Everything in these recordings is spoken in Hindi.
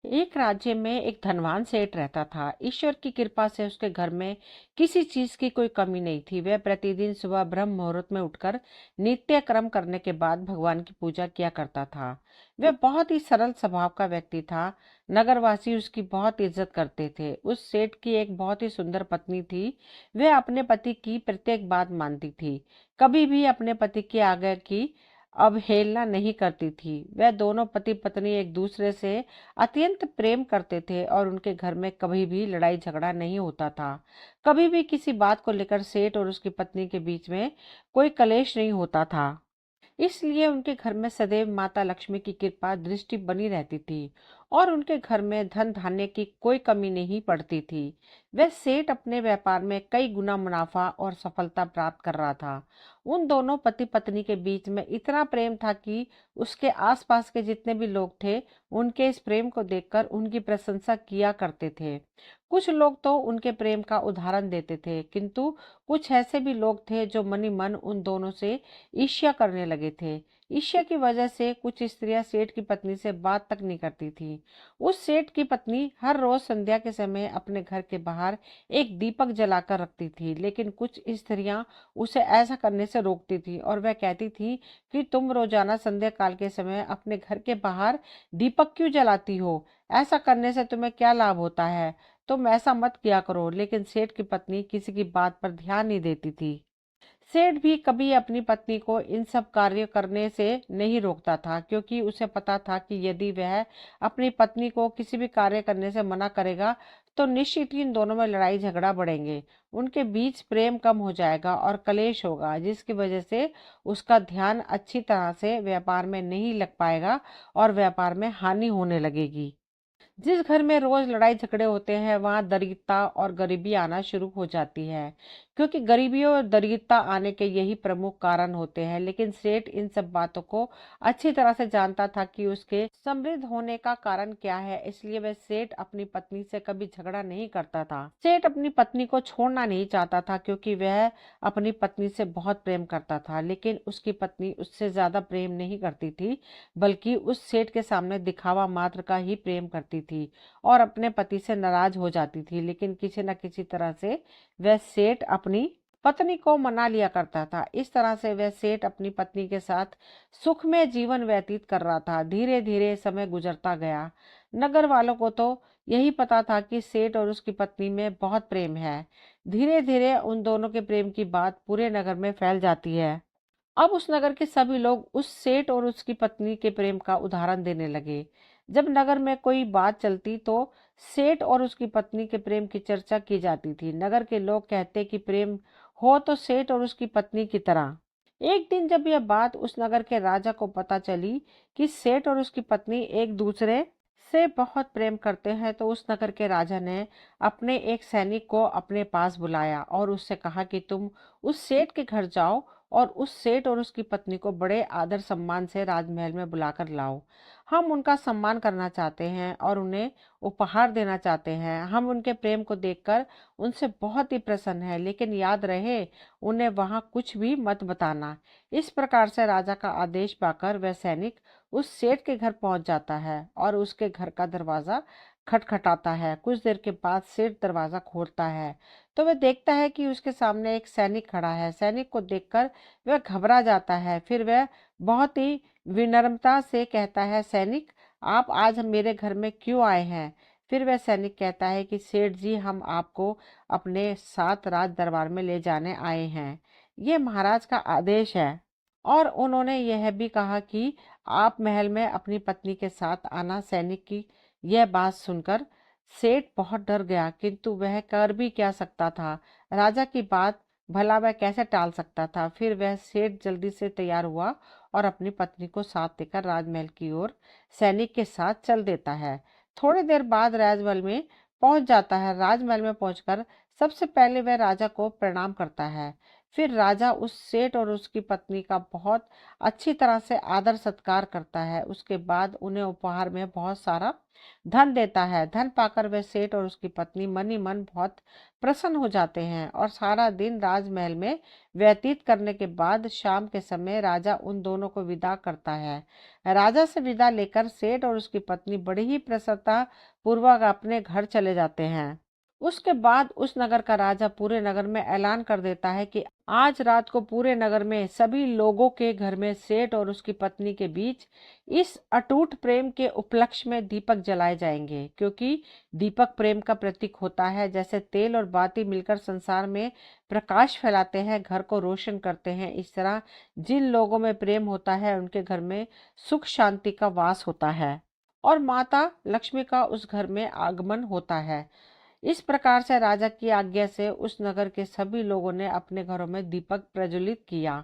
एक राज्य में एक धनवान सेठ रहता था। ईश्वर की कृपा से उसके घर में किसी चीज की कोई कमी नहीं थी। वह प्रतिदिन सुबह ब्रह्म मुहूर्त में उठकर नित्य कर्म करने के बाद भगवान की पूजा किया करता था। वह बहुत ही सरल स्वभाव का व्यक्ति था। नगरवासी उसकी बहुत इज्जत करते थे। उस सेठ की एक बहुत ही सुंदर पत्नी थी। वह अपने पति की प्रत्येक बात मानती थी, कभी भी अपने पति के आगे की अवहेलना नहीं करती थी। वह दोनों पति पत्नी एक दूसरे से अत्यंत प्रेम करते थे और उनके घर में कभी भी लड़ाई झगड़ा नहीं होता था। कभी भी किसी बात को लेकर सेठ और उसकी पत्नी के बीच में कोई कलेश नहीं होता था। इसलिए उनके घर में सदैव माता लक्ष्मी की कृपा दृष्टि बनी रहती थी और उनके घर में धन धान्य की कोई कमी नहीं पड़ती थी। वह सेठ अपने व्यापार में कई गुना मुनाफा और सफलता प्राप्त कर रहा था। उन दोनों पति पत्नी के बीच में इतना प्रेम था कि उसके आसपास के जितने भी लोग थे, उनके इस प्रेम को देखकर उनकी प्रशंसा किया करते थे। कुछ लोग तो उनके प्रेम का उदाहरण देते थे, किंतु कुछ ऐसे भी लोग थे जो मनी मन उन दोनों से ईर्ष्या करने लगे थे। ईर्ष्या की वजह से कुछ स्त्रियां सेठ की पत्नी से बात तक नहीं करती थी। उस सेठ की पत्नी हर रोज संध्या के समय अपने घर के बाहर एक दीपक जलाकर रखती थी, लेकिन कुछ स्त्रियां उसे ऐसा करने से रोकती थी और वह कहती थी कि तुम रोजाना संध्या काल के समय अपने घर के बाहर दीपक क्यों जलाती हो? ऐसा करने से तुम्हें क्या लाभ होता है? तुम ऐसा मत किया करो। लेकिन सेठ की पत्नी किसी की बात पर ध्यान नहीं देती थी। सेठ भी कभी अपनी पत्नी को इन सब कार्य करने से नहीं रोकता था, क्योंकि उसे पता था कि यदि वह अपनी पत्नी को किसी भी कार्य करने से मना करेगा तो निश्चित ही इन दोनों में लड़ाई झगड़ा बढ़ेंगे। उनके बीच प्रेम कम हो जाएगा और कलेश होगा, जिसकी वजह से उसका ध्यान अच्छी तरह से व्यापार में नहीं लग पाएगा और व्यापार में हानि होने लगेगी। जिस घर में रोज लड़ाई झगड़े होते हैं वहां दरिद्रता और गरीबी आना शुरू हो जाती है, क्योंकि गरीबी और दरिद्रता आने के यही प्रमुख कारण होते हैं। लेकिन सेठ इन सब बातों को अच्छी तरह से जानता था कि उसके समृद्ध होने का कारण क्या है, इसलिए वह सेठ अपनी पत्नी से कभी झगड़ा नहीं करता था। सेठ अपनी पत्नी को छोड़ना नहीं चाहता था, क्योंकि वह अपनी पत्नी से बहुत प्रेम करता था। लेकिन उसकी पत्नी उससे ज्यादा प्रेम नहीं करती थी, बल्कि उस सेठ के सामने दिखावा मात्र का ही प्रेम करती थी और अपने पति से नाराज हो जाती थी। लेकिन किसी न किसी तरह से वह सेठ अपनी पत्नी को मना लिया करता था। इस तरह से वह सेठ अपनी पत्नी के साथ सुखमय जीवन व्यतीत कर रहा था। धीरे धीरे समय गुजरता गया। नगर वालों को तो यही पता था कि सेठ और उसकी पत्नी में बहुत प्रेम है। धीरे धीरे उन दोनों के प्रेम की बात पूरे नगर में फैल जाती है। अब उस नगर के सभी लोग उस सेठ और उसकी पत्नी के प्रेम का उदाहरण देने लगे। जब नगर में कोई बात चलती तो सेठ और उसकी पत्नी के प्रेम की चर्चा की जाती थी। नगर के लोग कहते कि प्रेम हो तो सेठ और उसकी पत्नी की तरह। एक दिन जब यह बात उस नगर के राजा को पता चली कि सेठ और उसकी पत्नी एक दूसरे से बहुत प्रेम करते हैं, तो उस नगर के राजा ने अपने एक सैनिक को अपने पास बुलाया और उससे कहा कि तुम उस सेठ के घर जाओ और उस सेठ और उसकी पत्नी को बड़े आदर सम्मान से राजमहल में बुलाकर लाओ। हम उनका सम्मान करना चाहते हैं और उन्हें उपहार देना चाहते हैं। हम उनके प्रेम को देखकर उनसे बहुत ही प्रसन्न है, लेकिन याद रहे उन्हें वहां कुछ भी मत बताना। इस प्रकार से राजा का आदेश पाकर वह सैनिक उस सेठ के घर पहुंच जाता है और उसके घर का दरवाजा खटखटाता है। कुछ देर के बाद सेठ दरवाजा खोलता है तो वह देखता है कि उसके सामने एक सैनिक खड़ा है। सैनिक को देखकर वह घबरा जाता है। फिर वह बहुत ही विनम्रता से कहता है, सैनिक, आप आज मेरे घर में क्यों आए हैं? फिर वह सैनिक कहता है कि सेठ जी, हम आपको अपने साथ राज दरबार में ले जाने आए हैं। ये महाराज का आदेश है। और उन्होंने यह भी कहा कि आप महल में अपनी पत्नी के साथ आना। सैनिक की यह बात सुनकर सेठ बहुत डर गया, किंतु वह कर भी क्या सकता था? राजा की बात भला वह कैसे टाल सकता था? फिर वह सेठ जल्दी से तैयार हुआ और अपनी पत्नी को साथ लेकर राजमहल की ओर सैनिक के साथ चल देता है। थोड़ी देर बाद राजमहल में पहुंच जाता है। राजमहल में पहुंचकर सबसे पहले वह राजा को प्रणाम करता है। फिर राजा उस सेठ और उसकी पत्नी का बहुत अच्छी तरह से आदर सत्कार करता है। उसके बाद उन्हें उपहार में बहुत सारा धन देता है। धन पाकर वह सेठ और उसकी पत्नी मन ही मन बहुत प्रसन्न हो जाते हैं और सारा दिन राजमहल में व्यतीत करने के बाद शाम के समय राजा उन दोनों को विदा करता है। राजा से विदा लेकर सेठ और उसकी पत्नी बड़ी ही प्रसन्नता पूर्वक अपने घर चले जाते हैं। उसके बाद उस नगर का राजा पूरे नगर में ऐलान कर देता है कि आज रात को पूरे नगर में सभी लोगों के घर में सेठ और उसकी पत्नी के बीच इस अटूट प्रेम के उपलक्ष्य में दीपक जलाए जाएंगे, क्योंकि दीपक प्रेम का प्रतीक होता है। जैसे तेल और बाती मिलकर संसार में प्रकाश फैलाते हैं, घर को रोशन करते हैं, इस तरह जिन लोगों में प्रेम होता है उनके घर में सुख शांति का वास होता है और माता लक्ष्मी का उस घर में आगमन होता है। इस प्रकार से राजा की आज्ञा से उस नगर के सभी लोगों ने अपने घरों में दीपक प्रज्वलित किया,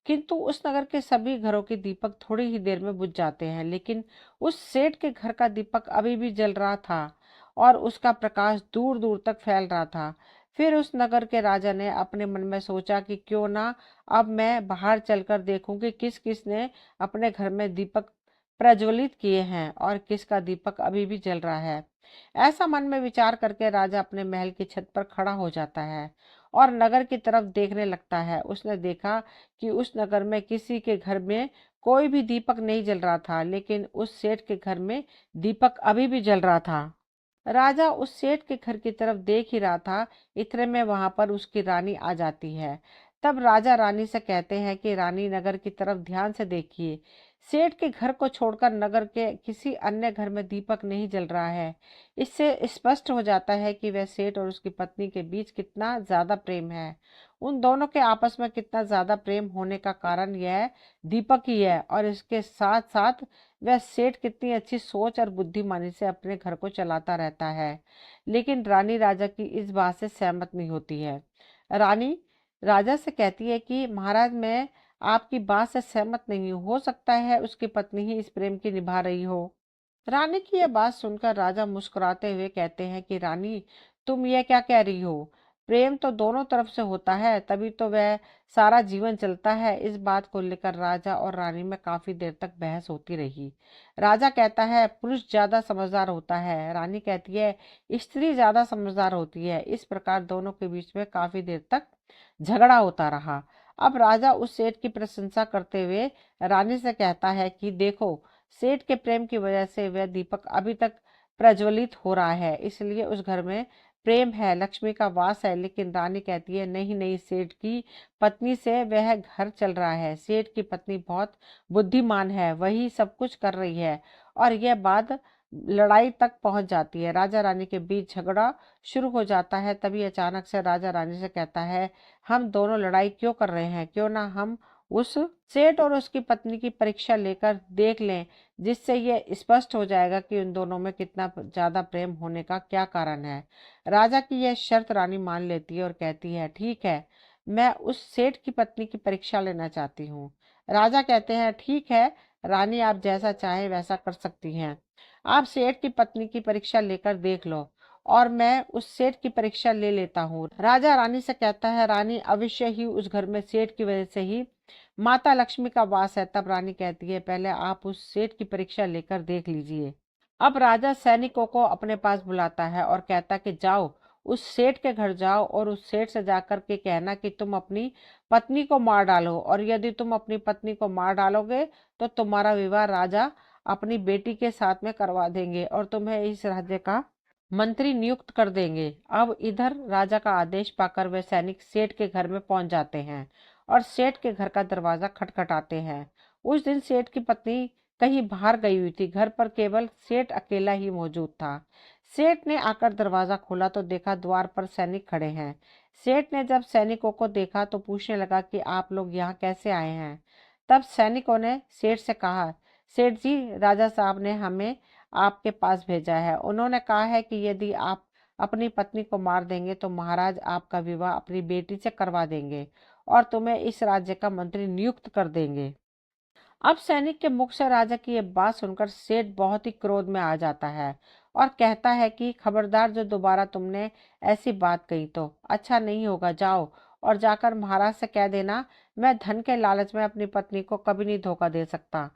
किंतु उस नगर के सभी घरों के दीपक थोड़ी ही देर में बुझ जाते हैं। लेकिन उस सेठ के घर का दीपक अभी भी जल रहा था और उसका प्रकाश दूर दूर तक फैल रहा था। फिर उस नगर के राजा ने अपने मन में सोचा कि क्यों ना अब मैं बाहर चलकर देखूं कि किस किस ने अपने घर में दीपक प्रज्वलित किए हैं और किसका दीपक अभी भी जल रहा है। ऐसा मन में विचार करके राजा अपने महल की छत पर खड़ा हो जाता है और नगर की तरफ देखने लगता है। उसने देखा कि उस नगर में किसी के घर में कोई भी दीपक नहीं जल रहा था, लेकिन उस सेठ के घर में दीपक अभी भी जल रहा था। राजा उस सेठ के घर की तरफ देख ही रहा था, इतने में वहां पर उसकी रानी आ जाती है। तब राजा रानी से कहते हैं कि रानी, नगर की तरफ ध्यान से देखिए। सेठ के घर को छोड़कर नगर के किसी अन्य घर में दीपक नहीं जल रहा है। इससे स्पष्ट हो जाता है कि वह सेठ और उसकी पत्नी के बीच कितना ज्यादा प्रेम है। उन दोनों के आपस में कितना ज्यादा प्रेम होने का कारण यह दीपक ही है, और इसके साथ साथ वह सेठ कितनी अच्छी सोच और बुद्धिमानी से अपने घर को चलाता रहता है। लेकिन रानी राजा की इस बात से सहमत नहीं होती है। रानी राजा से कहती है कि महाराज, मैं आपकी बात से सहमत नहीं हूँ, हो सकता है उसकी पत्नी ही इस प्रेम की निभा रही हो। रानी की यह बात सुनकर राजा मुस्कुराते हुए कहते हैं कि रानी, तुम यह क्या कह रही हो? प्रेम तो दोनों तरफ से होता है, तभी तो वह सारा जीवन चलता है। इस बात को लेकर राजा और रानी में काफी देर तक बहस होती रही। राजा कहता है पुरुष ज्यादा समझदार होता है, रानी कहती है स्त्री ज्यादा समझदार होती है। इस प्रकार दोनों के बीच में काफी देर तक झगड़ा होता रहा। अब राजा उस सेठ की प्रशंसा करते हुए रानी से कहता है कि देखो, सेठ के प्रेम की वजह से वह दीपक अभी तक प्रज्वलित हो रहा है, इसलिए उस घर में प्रेम है, लक्ष्मी का वास है। लेकिन रानी कहती है नहीं नहीं, सेठ की पत्नी से वह घर चल रहा है। सेठ की पत्नी बहुत बुद्धिमान है, वही सब कुछ कर रही है। और यह बात लड़ाई तक पहुंच जाती है। राजा रानी के बीच झगड़ा शुरू हो जाता है। तभी अचानक से राजा रानी से कहता है, हम दोनों लड़ाई क्यों कर रहे हैं? क्यों ना हम उस सेठ और उसकी पत्नी की परीक्षा लेकर देख लें, जिससे ये स्पष्ट हो जाएगा कि उन दोनों में कितना ज्यादा प्रेम होने का क्या कारण है। राजा की यह शर्त रानी मान लेती है और कहती है ठीक है, मैं उस सेठ की पत्नी की परीक्षा लेना चाहती हूँ। राजा कहते हैं ठीक है रानी, आप जैसा चाहे वैसा कर सकती हैं। आप सेठ की पत्नी की परीक्षा लेकर देख लो और मैं उस सेठ की परीक्षा ले लेता हूँ। राजा रानी से कहता है रानी, अवश्य ही उस घर में सेठ की वजह से ही माता लक्ष्मी का वास है। तब रानी कहती है पहले आप उस सेठ की परीक्षा लेकर देख लीजिए। अब राजा सैनिकों को अपने पास बुलाता है और कहता कि जाओ उस सेठ के घर जाओ और उस सेठ से जाकर के कहना कि तुम अपनी पत्नी को मार डालो, और यदि तुम अपनी पत्नी को मार डालोगे तो तुम्हारा विवाह राजा अपनी बेटी के साथ में करवा देंगे और तुम्हें इस राज्य का मंत्री नियुक्त कर देंगे। अब इधर राजा का आदेश पाकर वे सैनिक सेठ के घर में पहुंच जाते हैं और सेठ के घर का दरवाजा खटखटाते हैं। उस दिन सेठ की पत्नी कहीं बाहर गई हुई थी, घर पर केवल सेठ अकेला ही मौजूद था। सेठ ने आकर दरवाजा खोला तो देखा द्वार पर सैनिक खड़े हैं। सेठ ने जब सैनिकों को देखा तो पूछने लगा कि आप लोग यहाँ कैसे आए हैं। तब सैनिकों ने सेठ से कहा, सेठ जी, राजा साहब ने हमें आपके पास भेजा है। उन्होंने कहा है कि यदि आप अपनी पत्नी को मार देंगे तो महाराज आपका विवाह अपनी बेटी से करवा देंगे और तुम्हें इस राज्य का मंत्री नियुक्त कर देंगे। अब सैनिक के मुख से राजा की यह बात सुनकर सेठ बहुत ही क्रोध में आ जाता है और कहता है कि खबरदार, जो दोबारा तुमने ऐसी बात कही तो अच्छा नहीं होगा। जाओ और जाकर महाराज से कह देना, मैं धन के लालच में अपनी पत्नी को कभी नहीं धोखा दे सकता।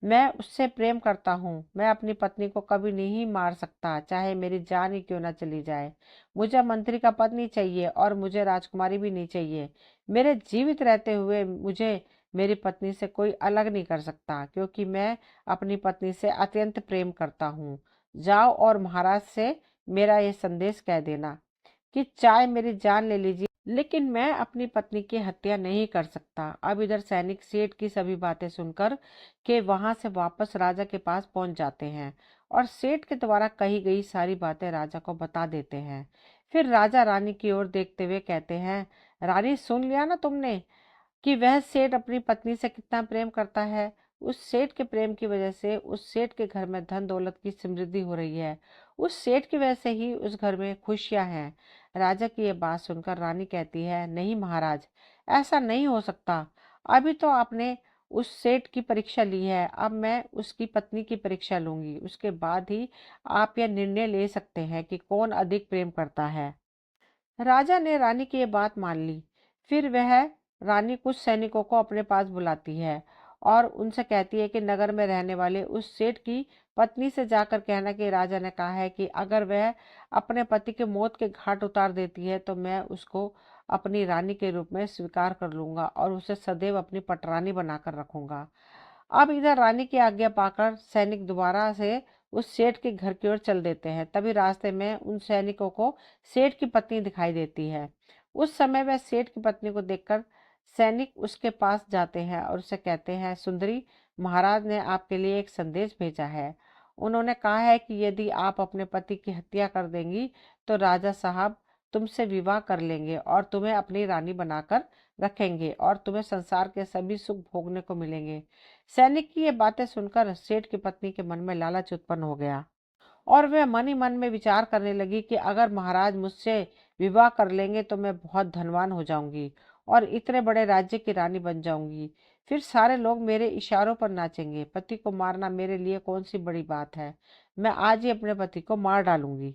मैं उससे प्रेम करता हूँ। मैं अपनी पत्नी को कभी नहीं मार सकता, चाहे मेरी जान ही क्यों ना चली जाए। मुझे मंत्री का पद नहीं चाहिए और मुझे राजकुमारी भी नहीं चाहिए। मेरे जीवित रहते हुए मुझे मेरी पत्नी से कोई अलग नहीं कर सकता, क्योंकि मैं अपनी पत्नी से अत्यंत प्रेम करता हूँ। जाओ और महाराज से मेरा ये संदेश कह देना कि चाहे मेरी जान ले लीजिए, लेकिन मैं अपनी पत्नी की हत्या नहीं कर सकता। अब इधर सैनिक सेठ की सभी बातें सुनकर के वहां से वापस राजा के पास पहुंच जाते हैं और सेठ के द्वारा कही गई सारी बातें राजा को बता देते हैं। फिर राजा रानी की ओर देखते हुए कहते हैं, रानी, सुन लिया ना तुमने कि वह सेठ अपनी पत्नी से कितना प्रेम करता है। उस सेठ के प्रेम की वजह से उस सेठ के घर में धन दौलत की समृद्धि हो रही है। उस सेठ की वजह से ही उस घर में खुशियां हैं। राजा की यह बात सुनकर रानी कहती है, नहीं महाराज, ऐसा नहीं हो सकता। अभी तो आपने उस सेठ की परीक्षा ली है, अब मैं उसकी पत्नी की परीक्षा लूंगी। उसके बाद ही आप यह निर्णय ले सकते हैं कि कौन अधिक प्रेम करता है। राजा ने रानी की ये बात मान ली। फिर वह रानी कुछ सैनिकों को अपने पास बुलाती है और उनसे कहती है कि नगर में रहने वाले उस सेठ की पत्नी से जाकर कहना कि राजा ने कहा है कि अगर वह अपने पति के मौत के घाट उतार देती है तो मैं उसको अपनी रानी के रूप में स्वीकार कर लूंगा और उसे सदैव अपनी पटरानी बनाकर रखूंगा। अब इधर रानी की आज्ञा पाकर सैनिक दोबारा से उस सेठ के घर की ओर चल देते हैं। तभी रास्ते में उन सैनिकों को सेठ की पत्नी दिखाई देती है। उस समय वह सेठ की पत्नी को देखकर सैनिक उसके पास जाते हैं और उसे कहते हैं, सुंदरी, महाराज ने आपके लिए एक संदेश भेजा है। उन्होंने कहा है कि यदि आप अपने पति की हत्या कर देंगी तो राजा साहब तुमसे विवाह कर लेंगे और तुम्हें अपनी रानी बनाकर रखेंगे और तुम्हें संसार के सभी सुख भोगने को मिलेंगे। सैनिक की ये बातें सुनकर सेठ की पत्नी के मन में लालच उत्पन्न हो गया और वह मन ही मन में विचार करने लगी कि अगर महाराज मुझसे विवाह कर लेंगे तो मैं बहुत धनवान हो जाऊंगी और इतने बड़े राज्य की रानी बन जाऊंगी। फिर सारे लोग मेरे इशारों पर नाचेंगे। पति को मारना मेरे लिए कौन सी बड़ी बात है। मैं आज ही अपने पति को मार डालूंगी।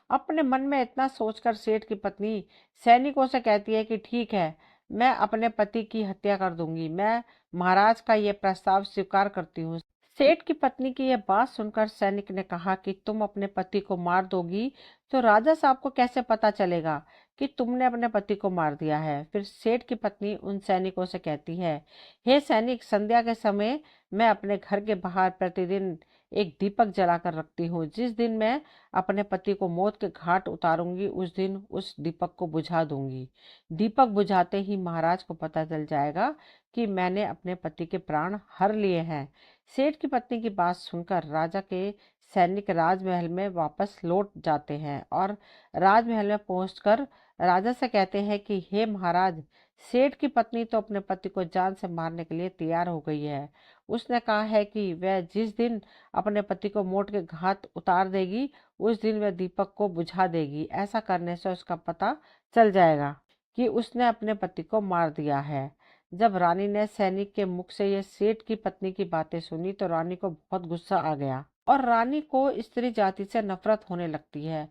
अपने मन में इतना सोचकर सेठ की पत्नी सैनिकों से कहती है कि ठीक है, मैं अपने पति की हत्या कर दूंगी। मैं महाराज का यह प्रस्ताव स्वीकार करती हूँ। सेठ की पत्नी की यह बात सुनकर सैनिक ने कहा कि तुम अपने पति को मार दोगी तो राजा साहब को कैसे पता चलेगा कि तुमने अपने पति को मार दिया है। फिर सेठ की पत्नी उन सैनिकों से कहती है, हे सैनिक, संध्या के समय मैं अपने घर के बाहर प्रतिदिन एक दीपक जलाकर रखती हूँ। जिस दिन मैं अपने पति को मौत के घाट उतारूंगी उस दिन उस दीपक को बुझा दूंगी। दीपक बुझाते ही महाराज को पता चल जाएगा कि मैंने अपने पति के प्राण हर लिए हैं। सेठ की पत्नी की बात सुनकर राजा के सैनिक राजमहल में वापस लौट जाते हैं और राजमहल में पहुंचकर राजा से कहते हैं कि हे महाराज, सेठ की पत्नी तो अपने पति को जान से मारने के लिए तैयार हो गई है। उसने कहा है कि वह जिस दिन अपने पति को मौत के घाट उतार देगी उस दिन वह दीपक को बुझा देगी। ऐसा करने से उसका पता चल जाएगा कि उसने अपने पति को मार दिया है। जब रानी ने सैनिक के मुख से यह सेठ की पत्नी की बातें सुनी तो रानी को बहुत गुस्सा आ गया और रानी को स्त्री जाति से नफरत होने लगती है।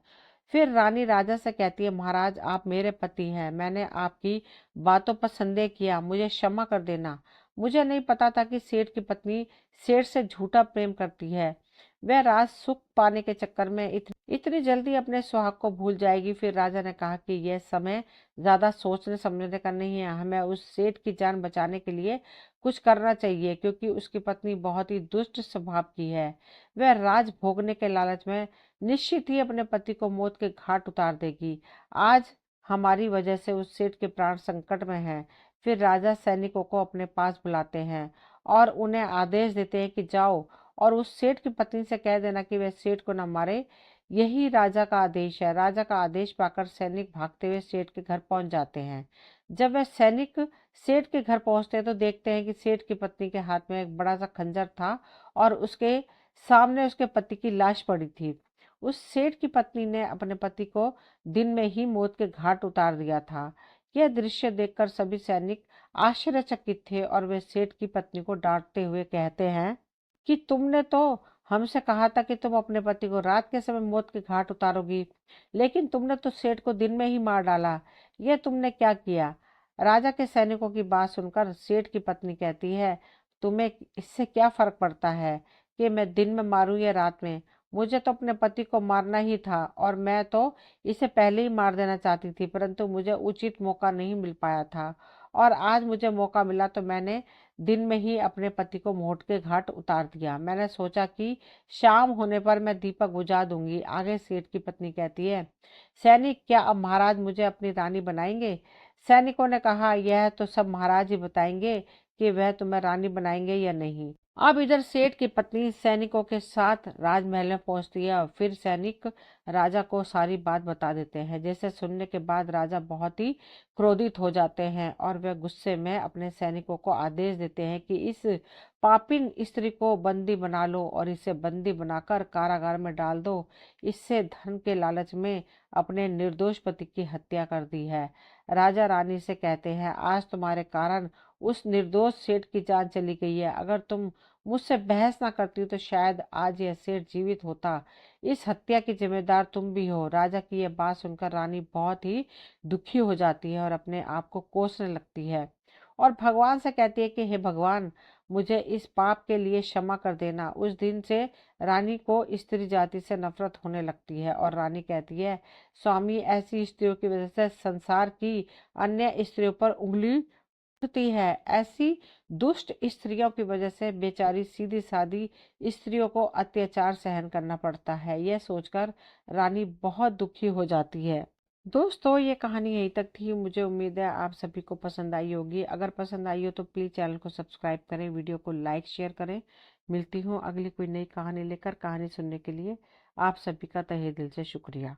फिर रानी राजा से कहती है, महाराज, आप मेरे पति हैं। मैंने आपकी बातों पर संदेह किया, मुझे क्षमा कर देना। मुझे नहीं पता था कि सेठ की पत्नी सेठ से झूठा प्रेम करती है। वह राज सुख पाने के चक्कर में इतनी जल्दी अपने सुहाग को भूल जाएगी। फिर राजा ने कहा कि यह समय ज्यादा सोचने समझने का नहीं है। हमें उस सेठ की जान बचाने के लिए कुछ करना चाहिए, क्योंकि उसकी पत्नी बहुत ही दुष्ट स्वभाव की है। वह राज भोगने के लालच में निश्चित ही अपने पति को मौत के घाट उतार देगी। आज हमारी वजह से उस सेठ के प्राण संकट में हैं। फिर राजा सैनिकों को अपने पास बुलाते हैं और उन्हें आदेश देते हैं कि जाओ और उस सेठ की पत्नी से कह देना कि वह सेठ को न मारे। यही राजा का आदेश है। राजा का आदेश पाकर सैनिक भागते हुए सेठ के घर पहुंच जाते हैं। जब वह सैनिक सेठ के घर पहुंचते हैं तो देखते हैं कि सेठ की पत्नी के हाथ में एक बड़ा सा खंजर था और उसके सामने उसके पति की लाश पड़ी थी। उस सेठ की पत्नी ने अपने पति को दिन में ही मौत के घाट उतार दिया था। यह दृश्य देखकर सभी सैनिक आश्चर्यचकित थे और वे सेठ की पत्नी को डांटते हुए कहते हैं कि तुमने तो हमसे कहा था कि तुम अपने पति को रात के समय मौत के घाट उतारोगी, लेकिन तुमने तो सेठ को दिन में ही मार डाला। यह तुमने क्या किया। राजा के सैनिकों की बात सुनकर सेठ की पत्नी कहती है, तुम्हें इससे क्या फर्क पड़ता है कि मैं दिन में मारूं या रात में? मुझे तो अपने पति को मारना ही था और मैं तो इसे पहले ही मार देना चाहती थी, परंतु मुझे उचित मौका नहीं मिल पाया था और आज मुझे मौका मिला तो मैंने दिन में ही अपने पति को मौत के घाट उतार दिया। मैंने सोचा कि शाम होने पर मैं दीपक बुझा दूंगी। आगे सेठ की पत्नी कहती है, सैनिक, क्या अब महाराज मुझे अपनी रानी बनाएंगे? सैनिकों ने कहा, यह तो सब महाराज ही बताएंगे कि वह तुम्हें रानी बनाएंगे या नहीं। अब इधर सेठ की पत्नी सैनिकों के साथ राजमहल में पहुंचती है और फिर सैनिक राजा को सारी बात बता देते हैं। जैसे सुनने के बाद राजा बहुत ही क्रोधित हो जाते हैं और वे गुस्से में अपने सैनिकों को आदेश देते हैं कि इस पापिन स्त्री को बंदी बना लो और इसे बंदी बनाकर कारागार में डाल दो। इससे धन के लालच में अपने निर्दोष पति की हत्या कर दी है। राजा रानी से कहते हैं, आज तुम्हारे कारण उस निर्दोष सेठ की जान चली गई है। अगर तुम मुझसे बहस ना करती तो शायद आज यह सेठ जीवित होता। इस हत्या की जिम्मेदार तुम भी हो। राजा की यह बात सुनकर रानी बहुत ही दुखी हो जाती है और अपने आप को कोसने लगती है और भगवान से कहती है कि हे भगवान, मुझे इस पाप के लिए क्षमा कर देना। उस दिन से रानी को स्त्री जाति से नफरत होने लगती है और रानी कहती है, स्वामी, ऐसी स्त्रियों की वजह से संसार की अन्य स्त्रियों पर उंगली उठती है। ऐसी दुष्ट स्त्रियों की वजह से बेचारी सीधी सादी स्त्रियों को अत्याचार सहन करना पड़ता है। यह सोचकर रानी बहुत दुखी हो जाती है। दोस्तों, ये कहानी यहीं तक थी। मुझे उम्मीद है आप सभी को पसंद आई होगी। अगर पसंद आई हो तो प्लीज़ चैनल को सब्सक्राइब करें, वीडियो को लाइक शेयर करें। मिलती हूँ अगली कोई नई कहानी लेकर। कहानी सुनने के लिए आप सभी का तहे दिल से शुक्रिया।